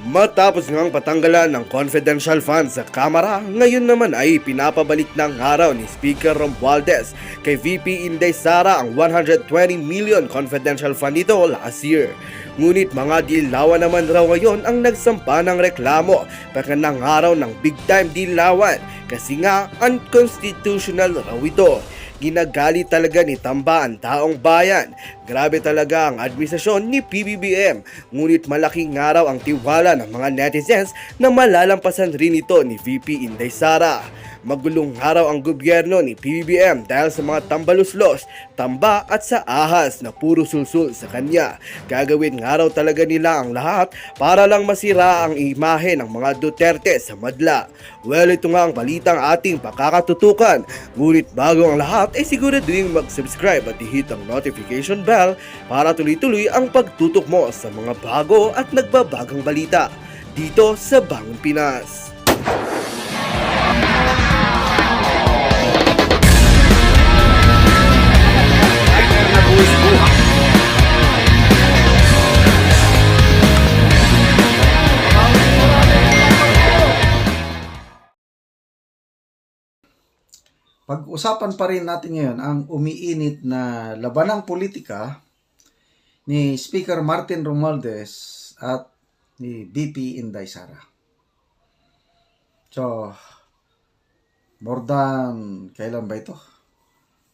Matapos ngang patanggalan ng confidential funds sa Kamara, ngayon naman ay pinapabalik ng araw ni Speaker Romualdez kay VP Inday Sara ang 120 million confidential fund nito last year. Ngunit mga dilawan naman raw ngayon ang nagsampa ng reklamo pagkanang araw ng big time dilawan kasi nga unconstitutional raw ito. Ginagali talaga ni Tamba ang taong bayan. Grabe talaga ang administrasyon ni PBBM. Ngunit malaking araw ang tiwala ng mga netizens na malalampasan rin ito ni VP Inday Sara. Magulong araw ang gobyerno ni PBBM dahil sa mga tambaluslos, tamba at sa ahas na puro sulsul sa kanya. Gagawin nga raw talaga nila ang lahat para lang masira ang imahe ng mga Duterte sa madla. Well, ito nga ang balitang ating pakakatutukan. Ngunit bago ang lahat ay siguraduhin mag-subscribe at i-hit ang notification bell para tuloy-tuloy ang pagtutok mo sa mga bago at nagbabagang balita dito sa Bangon Pinas. Pag-usapan pa rin natin ngayon ang umiinit na labanang politika ni Speaker Martin Romualdez at ni VP Inday Sara. So, more than, kailan ba ito?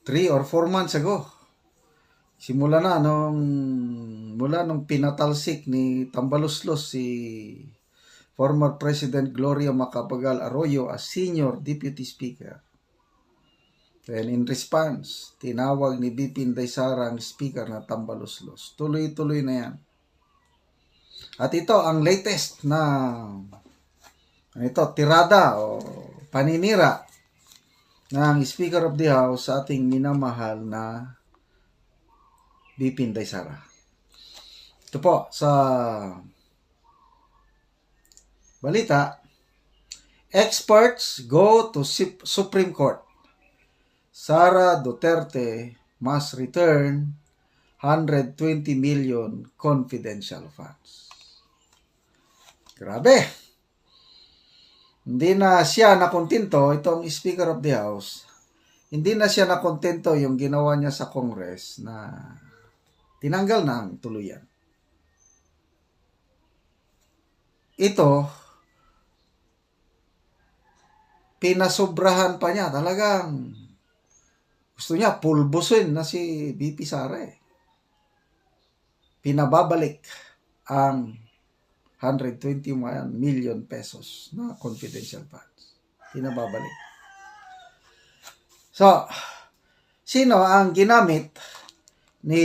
3 or 4 months ago. Simula na mula nung pinatalsik ni Tambaluslos si former President Gloria Macapagal Arroyo as Senior Deputy Speaker. Then in response, tinawag ni VP Inday Sara ang speaker na tambaluslos. Tuloy-tuloy na yan. At ito ang latest na tirada o paninira ng Speaker of the House sa ating minamahal na VP Inday Sara. Ito po sa balita, experts go to Supreme Court. Sara Duterte must return 120 million confidential funds. Grabe! Hindi na siya nakontento, itong Speaker of the House, hindi na siya nakontento yung ginawa niya sa Congress na tinanggal na ang tuluyan. Ito, pinasobrahan pa niya talagang. Gusto niya pulbusin na si VP Sara eh. Pinababalik ang 121 million pesos na confidential funds. Pinababalik. So, sino ang ginamit ni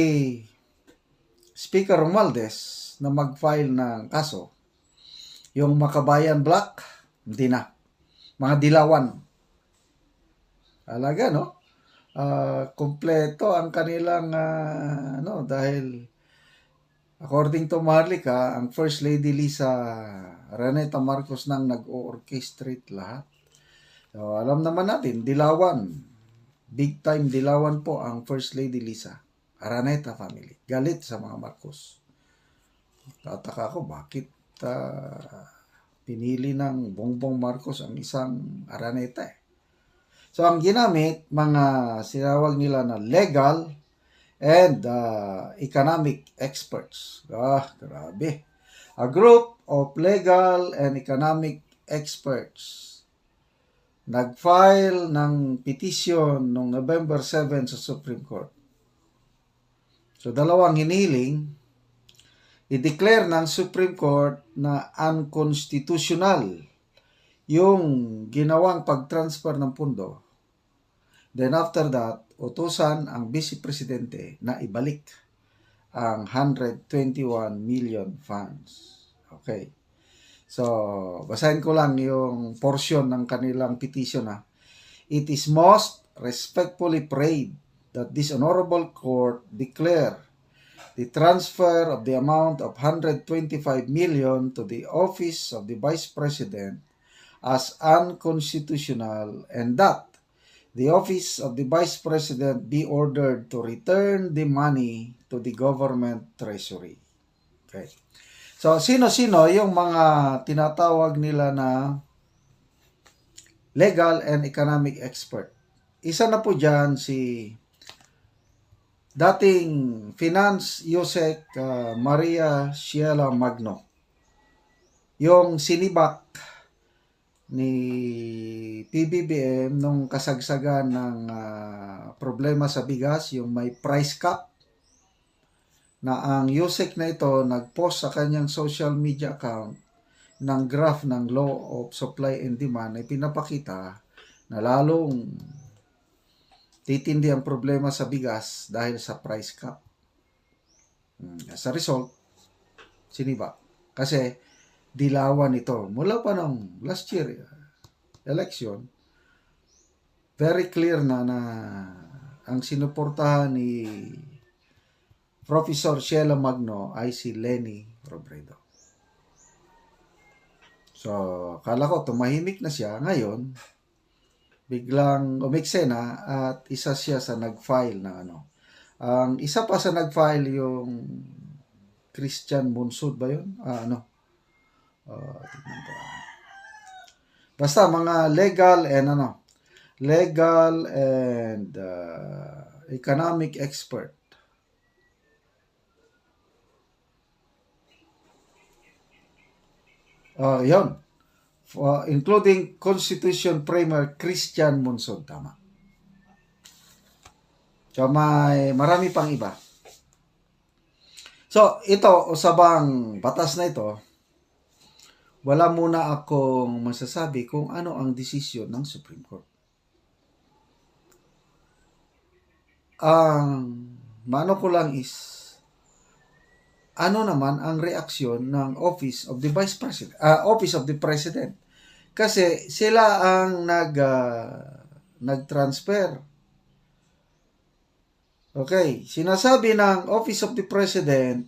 Speaker Romualdez na mag-file ng kaso? Yung Makabayan Black? Hindi na. Mga dilawan. Talaga, no? Kompleto ang kanilang dahil according to Maharlika, ang First Lady Lisa Araneta Marcos nang nag-o-orchestrate lahat. So, alam naman natin, dilawan, big time dilawan po ang First Lady Lisa Araneta family. Galit sa mga Marcos. Tataka ako bakit pinili ng Bongbong Marcos ang isang Araneta eh. So, ang ginamit, mga sinawag nila na legal and economic experts. Grabe. A group of legal and economic experts nag-file ng petition noong November 7 sa Supreme Court. So, dalawang hinihiling, i-declare ng Supreme Court na unconstitutional yung ginawang pag-transfer ng pundo. Then after that, utusan ang Vice Presidente na ibalik ang 121 million funds. Okay. So, basahin ko lang yung portion ng kanilang petition na. It is most respectfully prayed that this honorable court declare the transfer of the amount of 125 million to the office of the Vice President as unconstitutional and that the office of the Vice President be ordered to return the money to the government treasury. Okay. So, sino-sino yung mga tinatawag nila na legal and economic expert? Isa na po dyan si dating Finance Yusek Maria Sheila Magno. Yung sinibak ni PBBM nung kasagsagan ng problema sa bigas, yung may price cap, na ang Yusek na ito nag-post sa kanyang social media account ng graph ng law of supply and demand ay pinapakita na lalong titindi ang problema sa bigas dahil sa price cap. As a result, siniba. Kasi dilawan ito. Mula pa nung last year election, very clear na ang sinuportahan ni Professor Sheila Magno ay si Leni Robredo. So, akala ko tumahimik na siya. Ngayon, biglang umeksena at isa siya sa nag-file na ano. Ang isa pa sa nag-file yung Christian Bunsod ba yun? Tignan ko. Basta mga legal and economic expert. Yun. Including Constitution Premier Christian Bunsod. Tama. So, marami pang iba. So, ito, usabang batas na ito, wala muna akong masasabi kung ano ang desisyon ng Supreme Court. Ang mano ko lang is, ano naman ang reaksyon ng Office of the Vice President, Office of the President. Kasi sila ang nag-transfer. Okay, sinasabi ng Office of the President,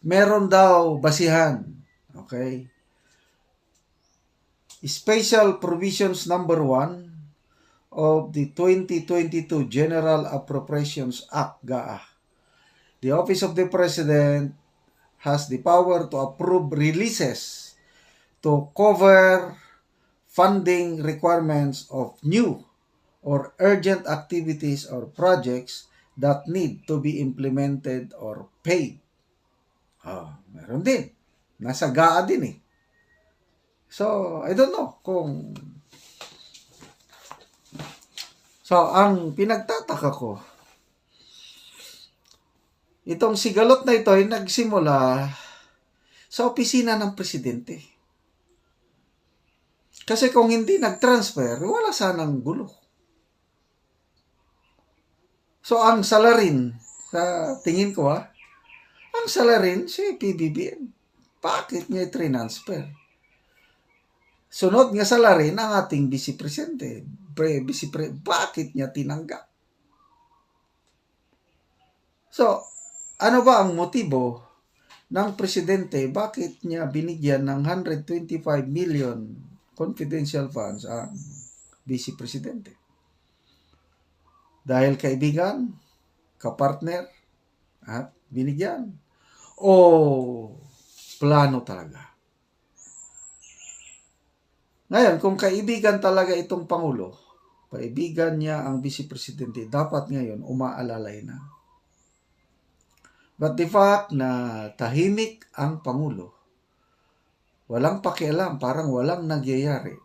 meron daw basihan. Okay? Special Provisions Number 1 of the 2022 General Appropriations Act, GAA. The Office of the President has the power to approve releases to cover funding requirements of new or urgent activities or projects that need to be implemented or paid. Meron din. Nasa GAA din eh. So, I don't know kung... So, ang pinagtataka ko, itong sigalot na ito ay nagsimula sa opisina ng presidente. Kasi kung hindi nag-transfer, wala sanang gulo. So, ang salarin, sa tingin ko ang salarin si PBBM. Bakit niya i-transfer? Sunod nga salarin ang ating Vice Presidente. Bakit niya tinanggap? So, ano ba ang motibo ng presidente? Bakit niya binigyan ng 125 million confidential funds ang Vice Presidente? Dahil kaibigan, kapartner, at binigyan? O plano talaga? Ngayon, kung kaibigan talaga itong Pangulo, kaibigan niya ang Vice Presidente, dapat ngayon umaalalay na. But the fact na tahimik ang Pangulo, walang pakialam, parang walang nagyayari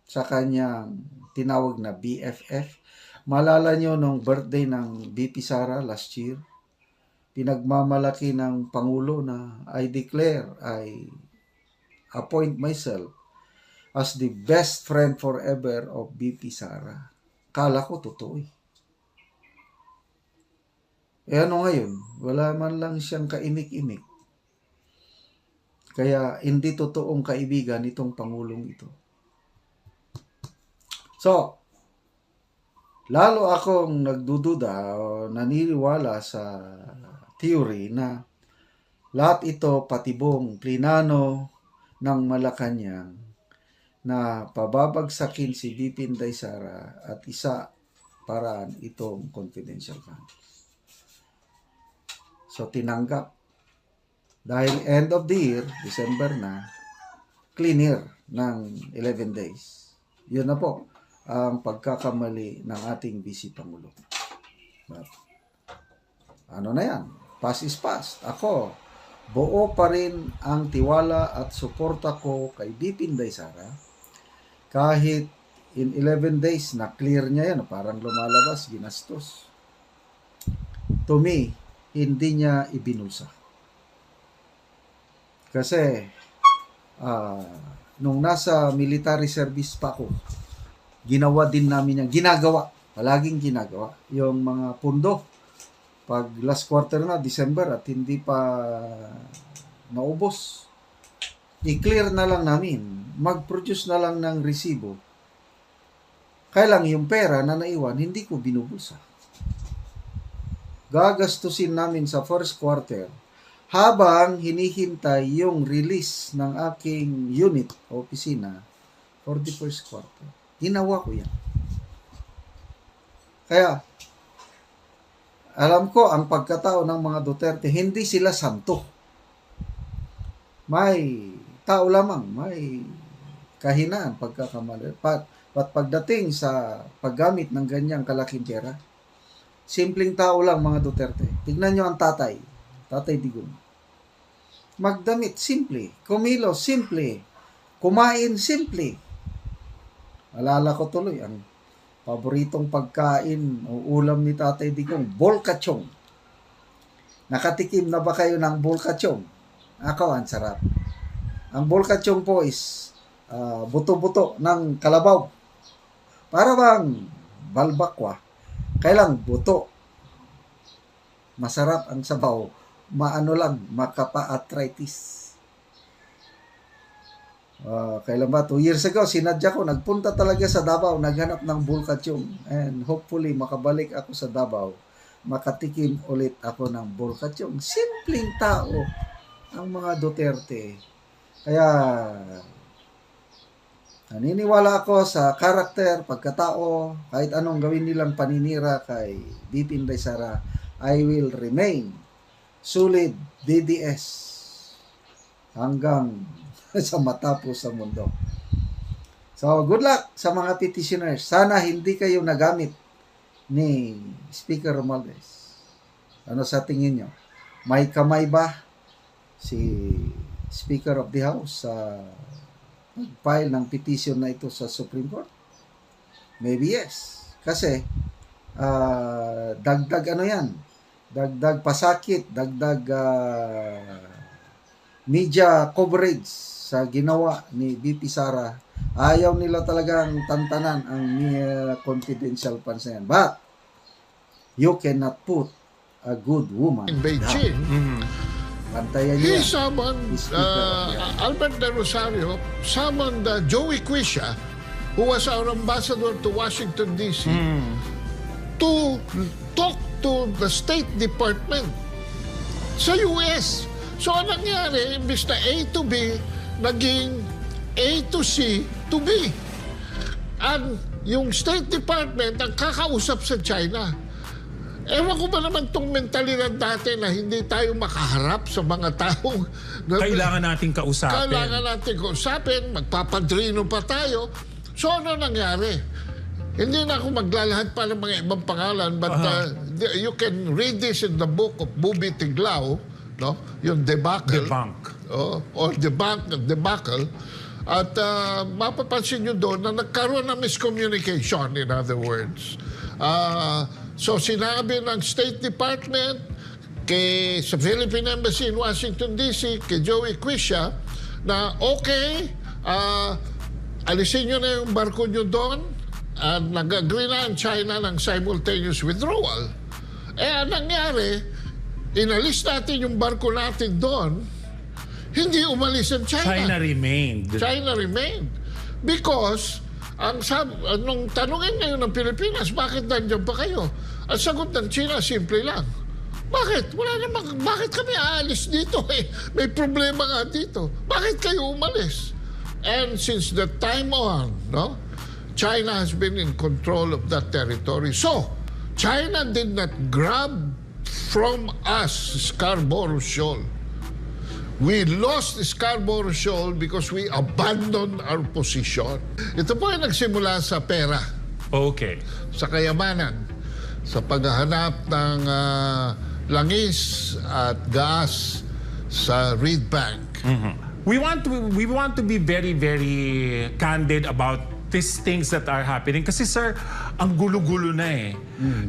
sa kanyang tinawag na BFF. Malala nyo nung birthday ng VP Sara last year, pinagmamalaki ng Pangulo na I appoint myself as the best friend forever of VP Sara. Kala ko totoo eh. Ano ngayon? Wala man lang siyang kaimik-imik. Kaya hindi totoong kaibigan itong Pangulong ito. So, lalo akong nagdududa o naniniwala sa theory na lahat ito patibong plinano ng Malacanang na pababagsakin si VP Inday Sara at isa paraan itong confidential fund. So, tinanggap. Dahil end of the year, December na, clear ng 11 days. Yun na po ang pagkakamali ng ating Vice Pangulo. But, ano na yan? Past is past. Ako, buo pa rin ang tiwala at suporta ko kay VP Inday Sara. Kahit in 11 days na clear niya yan, parang lumalabas, ginastos. To me, hindi niya ibinulsa. Kasi, nung nasa military service pa ako, ginawa din namin yan. Palaging ginagawa. Yung mga pundo, pag last quarter na, December, at hindi pa naubos, i-clear na lang namin. Mag-produce na lang ng resibo. Kaya lang yung pera na naiwan, hindi ko binubulsa. Gagastusin namin sa first quarter habang hinihintay yung release ng aking unit o opisina for the first quarter. Ginawa ko yan. Kaya, alam ko ang pagkatao ng mga Duterte, hindi sila santo. May tao lamang, may kahinaan, pagkakamali. Pat pagdating sa paggamit ng ganyang kalaking pera, simpleng tao lang mga Duterte. Tignan nyo ang Tatay Digong. Magdamit, simple. Kumilos, simple. Kumain, simple. Alala ko tuloy, ang paboritong pagkain o ulam ni Tatay Digong, bolkachong. Nakatikim na ba kayo ng bolkachong? Ako, ang sarap. Ang bolkachong po is buto-buto ng kalabaw. Para bang balbakwa. Kailang buto. Masarap ang sabaw. Maano lang, makapa-arthritis. Kailan ba? 2 years ago, sinadya ko, nagpunta talaga sa Davao, naghanap ng bolkachong. And hopefully, makabalik ako sa Davao, makatikim ulit ako ng bolkachong. Simpleng tao ang mga Duterte. Kaya, naniniwala ako sa karakter, pagkatao, kahit anong gawin nilang paninira kay VP Inday Sara, I will remain solid DDS hanggang sa matapos sa mundo. So, good luck sa mga petitioners. Sana hindi kayo nagamit ni Speaker Romualdez. Ano sa tingin nyo? May kamay ba si Speaker of the House sa pag-file ng petition na ito sa Supreme Court? Maybe yes. Kasi, dagdag ano yan? Dagdag pasakit, dagdag media coverage sa ginawa ni VP Sara. Ayaw nila talagang tantanan ang confidential funds na yan. But, you cannot put a good woman In Beijing, Bantayan niyo he yan. summoned, Albert De Rosario summoned Joey Quisha, who was our ambassador to Washington, D.C., to talk to the State Department sa US. So, anong nangyari? Imbis na A to B, naging A to C to B. And yung State Department ang kakausap sa China. Ewan ko ba naman itong mentalidad dati na hindi tayo makaharap sa mga taong Kailangan nating kausapin. Kailangan natin kausapin, magpapadrino pa tayo. So, ano nangyari? Hindi na ako maglalahad pa ng mga ibang pangalan, but you can read this in the book of Bubi Tiglao, no? Yung debacle. Debunk. Or debacle. At mapapansin nyo doon na nagkaroon ng miscommunication, in other words. So sinabi ng State Department sa Philippine Embassy in Washington, D.C., kay Joey Quisha, na okay, alisin nyo na yung barko nyo doon at nag-agree na ang China ng simultaneous withdrawal. Ang nangyari, inalis natin yung barko natin doon, hindi umalis ang China. China remained. Because, nung tanungin ngayon ng Pilipinas, bakit nandiyan pa kayo? Ang sagot ng China, simple lang. Bakit? Bakit kami aalis dito? May problema nga dito. Bakit kayo umalis? And since that time on, no, China has been in control of that territory. So, China did not grab from us Scarborough Shoal. We lost Scarborough Shoal because we abandoned our position. Ito po ay nagsimula sa pera, Okay. sa kayamanan, sa paghahanap ng langis at gas sa Reed Bank. We want to be very, very candid about these things that are happening. Kasi sir, ang gulo-gulo na eh.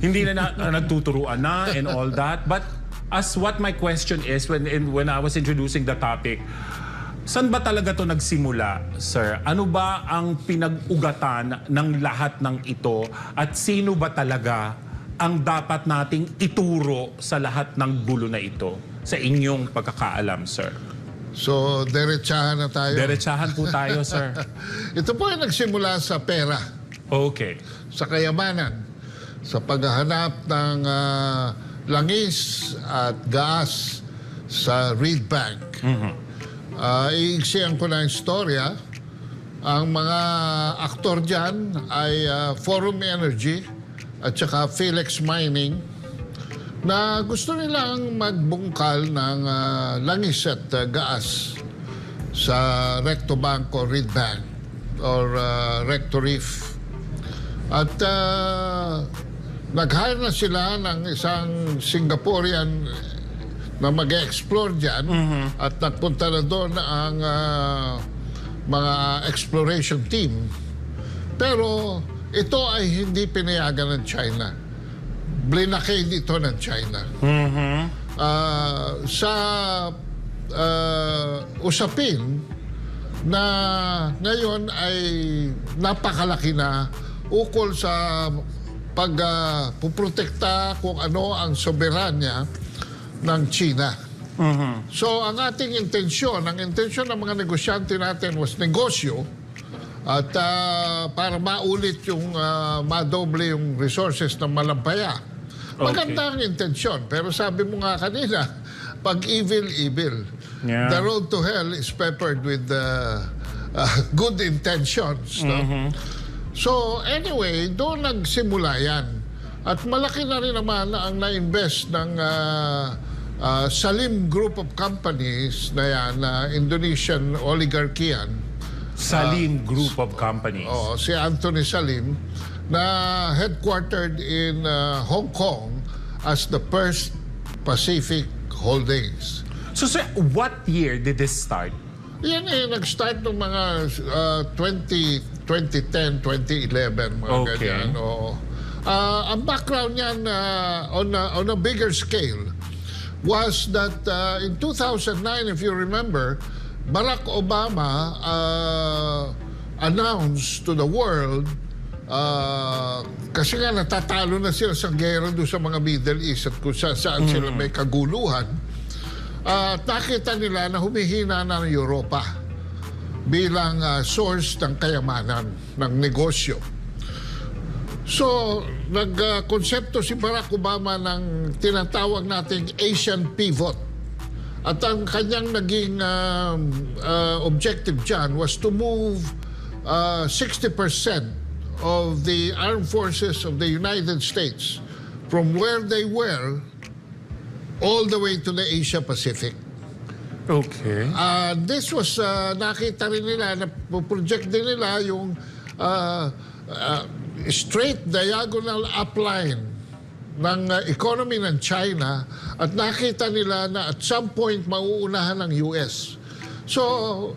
Hindi na nagtuturuan na and all that. But as what my question is when I was introducing the topic, saan ba talaga to nagsimula, sir? Ano ba ang pinag-ugatan ng lahat ng ito at sino ba talaga ang dapat nating ituro sa lahat ng gulo na ito sa inyong pagkakaalam, sir? So, derechahan na tayo. Diretsahan po tayo, sir. Ito po ay nagsimula sa pera, Okay. sa kayamanan, sa paghahanap ng langis at gas sa Reed Bank. Iiksiyan ko na yung storya. Ang mga aktor dyan ay Forum Energy at saka Philex Mining na gusto nilang magbungkal ng langis at gas sa Recto Bank o Reed Bank or Recto Reef. At nag-hire na sila ng isang Singaporean na mag-explore dyan at nagpunta na doon ang mga exploration team. Pero ito ay hindi pinayagan ng China. Blinakade ito ng China. Sa usapin na ngayon ay napakalaki na ukol sa pagpuprotekta kung ano ang soberanya ng China. So ang ating intensyon, ang intensyon ng mga negosyante natin was negosyo at para maulit yung madoble yung resources ng Malampaya. Maganda ang intensyon, pero sabi mo nga kanina, pag evil, evil. Yeah. The road to hell is peppered with good intentions. No? So anyway, doon nagsimula yan. At malaki na rin naman ang na-invest ng Salim Group of Companies na yan, Indonesian oligarchy yan. Salim Group of Companies. Si Anthony Salim na headquartered in Hong Kong as the First Pacific Holdings. So sir, what year did this start? Yan nag-start ng mga 2010, 2011, mga Okay. ganyan. Ang background niyan on a bigger scale was that in 2009, if you remember, Barack Obama announced to the world kasi nga natatalo na sila sa gera doon sa mga Middle East at kung saan sila may kaguluhan. Nakita nila na humihina na ng Europa bilang source ng kayamanan, ng negosyo. So, nagkonsepto si Barack Obama ng tinatawag nating Asian Pivot. At ang kanyang naging objective dyan was to move 60% of the armed forces of the United States from where they were all the way to the Asia Pacific. Okay. This was, nakita rin nila, na-project din nila yung straight diagonal upline ng economy ng China at nakita nila na at some point mauunahan ng US. So,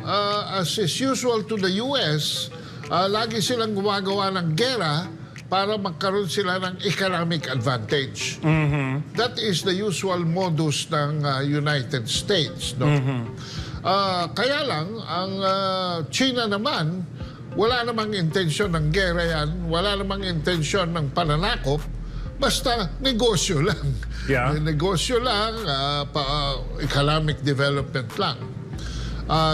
as is usual to the US, lagi silang gumagawa ng gera para magkaroon sila ng economic advantage. That is the usual modus ng United States. No? Kaya lang, ang China naman, wala namang intensyon ng gera yan, wala namang intensyon ng pananakop, basta negosyo lang. Yeah. Negosyo lang, economic development lang.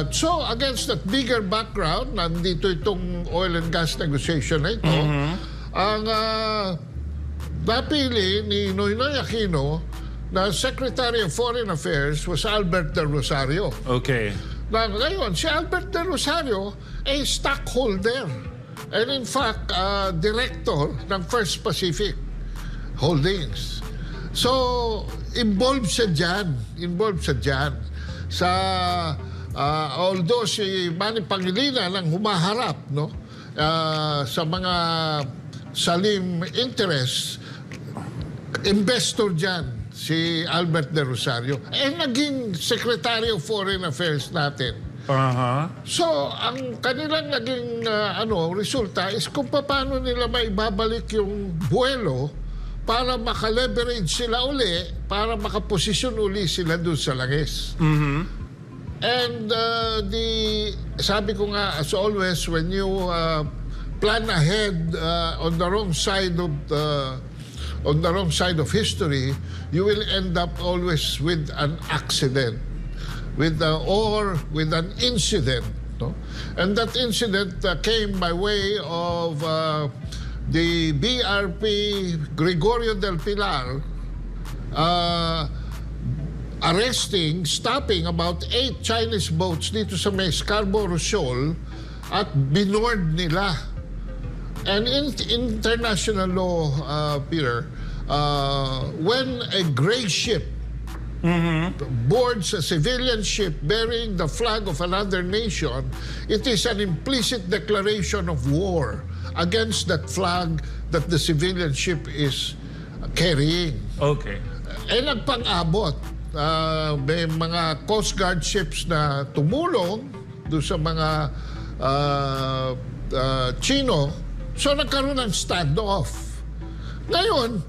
So, against that bigger background, nandito itong oil and gas negotiation na ito, ang napili ni Noynoy Aquino na Secretary of Foreign Affairs was Albert de Rosario. Okay. Na ngayon, si Albert de Rosario ay stockholder. And in fact, director ng First Pacific Holdings. So, involved siya dyan. although si Manny Pangilinan ang humaharap, no, sa mga salim interest, investor dyan si Albert De Rosario, naging Secretary of Foreign Affairs natin. So, ang kanilang naging resulta is kung paano nila maibabalik yung buwelo para makaleverage sila uli, para makaposisyon uli sila doon sa langis. And sabi ko nga, as always, when you plan ahead on the wrong side of history, you will end up always with an accident, or with an incident. No? And that incident came by way of the BRP Gregorio del Pilar stopping about 8 Chinese boats dito sa may Scarborough Shoal at binoard nila. And in international law, Peter, when a gray ship boards a civilian ship bearing the flag of another nation, it is an implicit declaration of war against that flag that the civilian ship is carrying. Okay. Nagpang-abot. May mga Coast Guard ships na tumulong doon sa mga Chino. So nagkaroon ng standoff. Ngayon,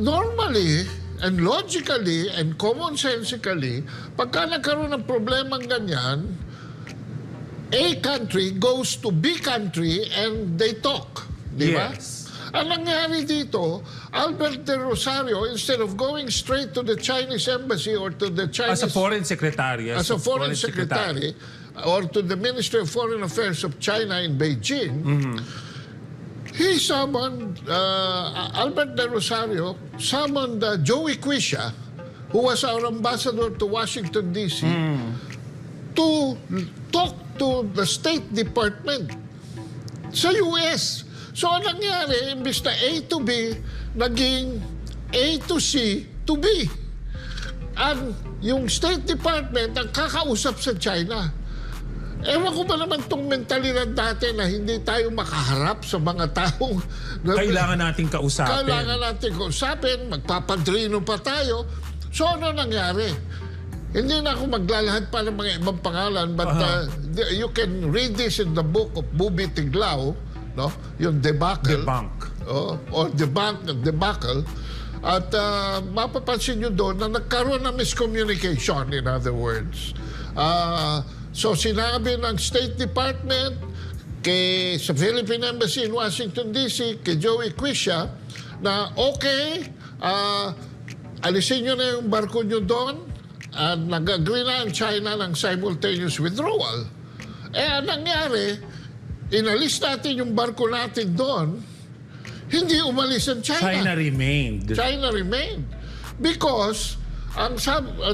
normally and logically and commonsensically, pagka nagkaroon ng problemang ganyan, A country goes to B country and they talk. Di ba? Yes. Ang nangyari dito, Albert De Rosario, instead of going straight to the Chinese embassy or to the Chinese... As a foreign secretary. As a foreign secretary, or to the Ministry of Foreign Affairs of China in Beijing, he summoned, Albert De Rosario summoned Joey Quisha, who was our ambassador to Washington, D.C., to talk to the State Department sa US. So, ang nangyari, imbis na A to B, naging A to C to B. Ang yung State Department ang kakausap sa China. Ewan ko ba naman itong mentalidad dati na hindi tayo makaharap sa mga taong... Kailangan nating kausapin. Kailangan natin kausapin, magpapadrino pa tayo. So, ano nangyari? Hindi na ako maglalahad pa ng mga ibang pangalan, but you can read this in the book of Bubi Tiglao, no? Yung debacle. Or debacle. At mapapansin nyo doon na nagkaroon ng miscommunication, in other words. So sinabi ng State Department sa Philippine Embassy in Washington, D.C., kay Joey Quisha, na okay, alisin nyo na yung barko nyo doon, at nag-agree na ang China ng simultaneous withdrawal. Ang nangyari, inalis natin yung barko natin doon, hindi umalis ang China. China remained. China remained. Because,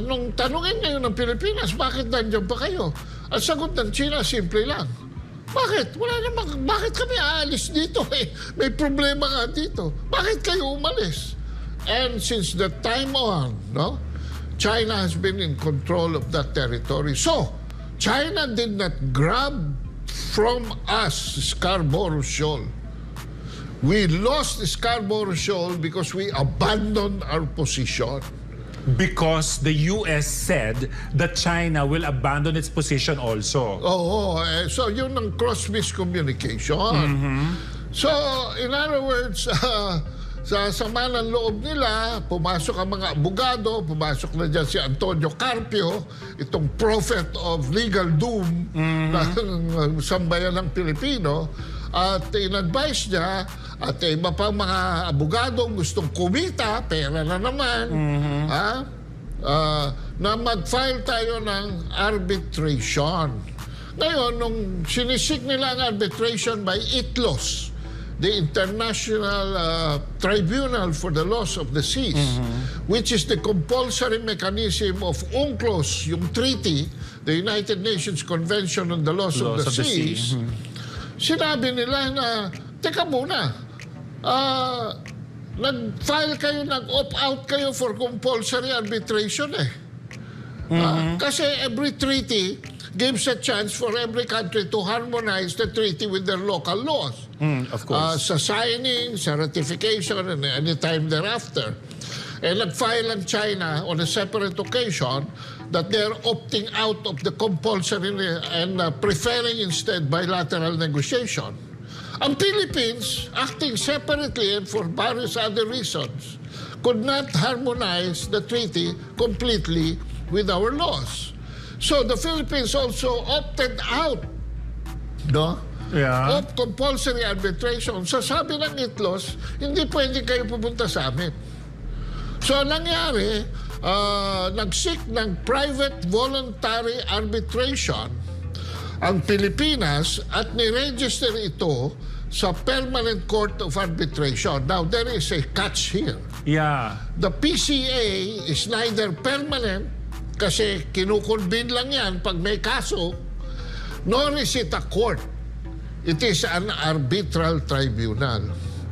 nung tanungin ngayon ng Pilipinas, bakit nandiyan pa kayo? Ang sagot ng China, simple lang. Bakit? Bakit kami aalis dito? May problema nga dito. Bakit kayo umalis? And since that time on, no, China has been in control of that territory. So, China did not grab from us Scarborough Shoal. We lost Scarborough Shoal because we abandoned our position. Because the US said that China will abandon its position also. So yun ang cross miscommunication. So, in other words, sa sama ng loob nila, pumasok ang mga abogado, pumasok na dyan si Antonio Carpio, itong prophet of legal doom ng sambayan ng Pilipino, at in-advise niya, at iba pang mga abogado gustong kumita, pera na naman, na mag-file tayo ng arbitration. Ngayon, nung sinisik nila ang arbitration by ITLOS, the International Tribunal for the Laws of the Seas, which is the compulsory mechanism of UNCLOS, yung treaty, the United Nations Convention on the Laws of the Seas, sinabi nila na, teka muna, nag-file kayo, nag-opt-out kayo for compulsory arbitration Kasi every treaty gives a chance for every country to harmonize the treaty with their local laws. Of course. Sa signing, sa ratification, and any time thereafter. Nag-file ang China on a separate occasion that they're opting out of the compulsory and preferring instead bilateral negotiation. Ang Philippines, acting separately and for various other reasons, could not harmonize the treaty completely with our laws. So the Philippines also opted out, no? Yeah. Of compulsory arbitration. So sabi ng ITLOS, hindi pwede kayo pupunta sa amin. So nangyari, nag-seek ng private voluntary arbitration ang Pilipinas at ni-register ito sa Permanent Court of Arbitration. Now, there is a catch here. Yeah. The PCA is neither permanent kasi kinukonvene lang yan pag may kaso, nor is it a court. It is an arbitral tribunal.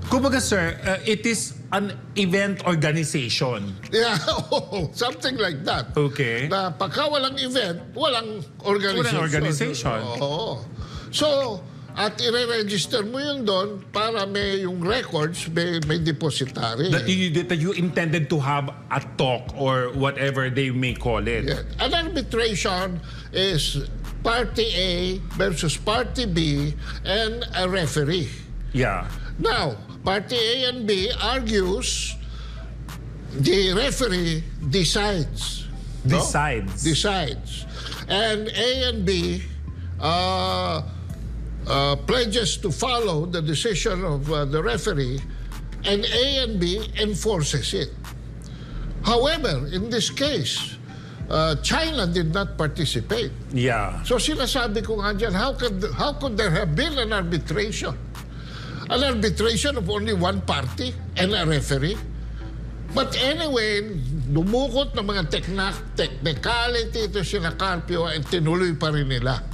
Kumbaga, sir, it is an event organization. Yeah, something like that. Okay. Na pagka walang event, walang organization. Walang organization. Oo. So, at i-register mo yun doon para may yung records, may depositary. That you intended to have a talk or whatever they may call it. Yeah. An arbitration is Party A versus Party B and a referee. Yeah. Now, Party A and B argues, the referee decides. No? Decides. And A and B pledges to follow the decision of the referee, and A and B enforces it. However, in this case, China did not participate. Yeah. So sinasabi ko nga dyan, how could there have been an arbitration? An arbitration of only one party and a referee? But anyway, dumukot ng mga technicality ito sina Carpio at tinuloy pa rin nila.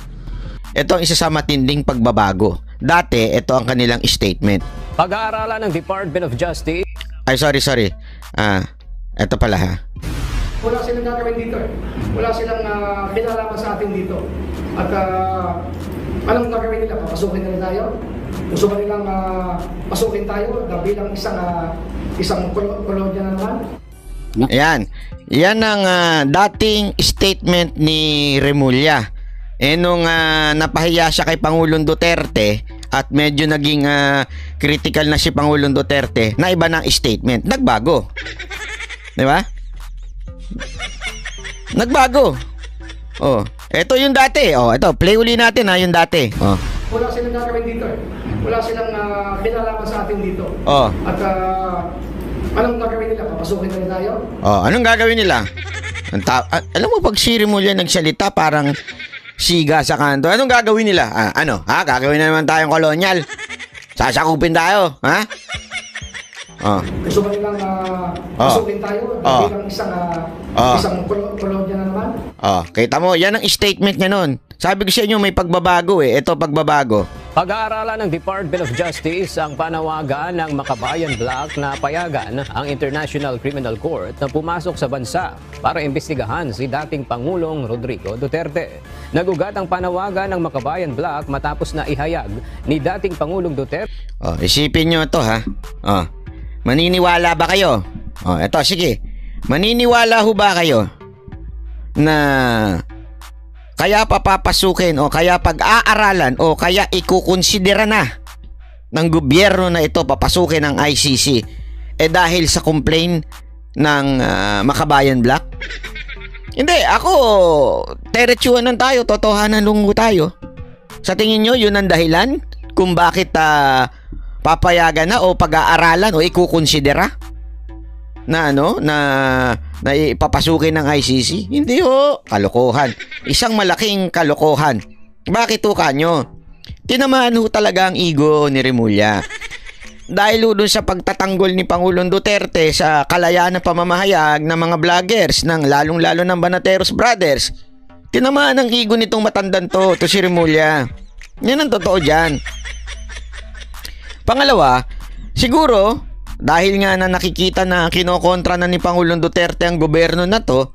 Ito ang isa sa matinding pagbabago. Dati, ito ang kanilang statement. Pag-aaralan ng Department of Justice. Ay, sorry. Ito pala ha. Wala silang gagawin dito eh. Wala silang pinalaman sa atin dito. At anong gagawin nila? Papasukin nila tayo? Gusto ba nilang pasukin tayo bilang isang kolonya na naman? Ayan. Yan ang dating statement ni Remulla. Nung napahiya siya kay Pangulong Duterte at medyo naging critical na si Pangulong Duterte, na iba ng statement. Nagbago. Di ba? Nagbago. Oh, ito yung dati. Oh, ito, play uli natin yung dati. Oh. Wala silang gagawin dito eh. Wala silang pinalaman sa atin dito. Oh. At anong gagawin nila? Papasukin nila tayo? Oh, anong gagawin nila? Alam mo, pag si Remulla nagsalita, parang siga sa kanto. Anong gagawin nila? Gagawin na naman tayong kolonyal. Sasakupin tayo, ha? Oh. Gusto ba nilang pasukin tayo bilang isang kolonya na naman? Oh, kita mo, yan ang statement niya nun. Sabi ko sa inyo, may pagbabago eh. Ito, pagbabago. Pag-aaralan ng Department of Justice ang panawagan ng Makabayan Black na payagan ang International Criminal Court na pumasok sa bansa para imbestigahan si dating Pangulong Rodrigo Duterte. Nagugat ang panawagan ng Makabayan Black matapos na ihayag ni dating Pangulong Duterte. Oh, isipin nyo ito ha. Oh, maniniwala ba kayo? Oh, ito, sige. Maniniwala ho ba kayo na kaya papapasukin o kaya pag-aaralan o kaya ikukonsidera na ng gobyerno na ito papasukin ng ICC dahil sa complaint ng Makabayan Black? Hindi, ako teretsuanan tayo, totohanan lungo tayo. Sa tingin nyo, yun ang dahilan kung bakit papayagan na o pag-aaralan o ikukonsidera na na ipapasukin ng ICC? Hindi ho, kalokohan. Isang malaking kalokohan. Bakit ho kanyo? Tinamaan ho talaga ang ego ni Remulla. Dahil ho dun sa pagtatanggol ni Pangulong Duterte sa kalayaan ng pamamahayag ng mga vloggers, ng lalong-lalo ng Banateros Brothers, tinamaan ang ego nitong matandang to si Remulla. Yan ang totoo dyan. Pangalawa, siguro, dahil nga na nakikita na kinokontra na ni Pangulong Duterte ang gobyerno na to,